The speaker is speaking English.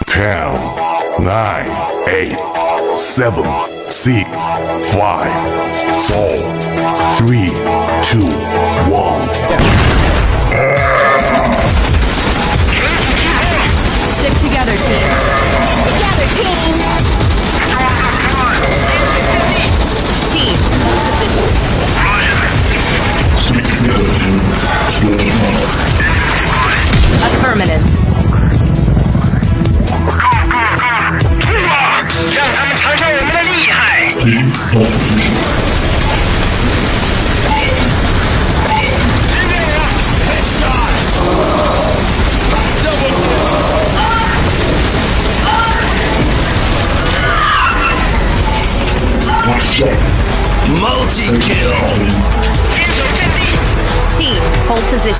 10, 9, 8, 7, 6, 5, 4, 3, 2, 1. Stick together, team. Together, team. Team, position. Affirmative. 让他们尝尝我们的厉害。Multi-kill. Team, hold position.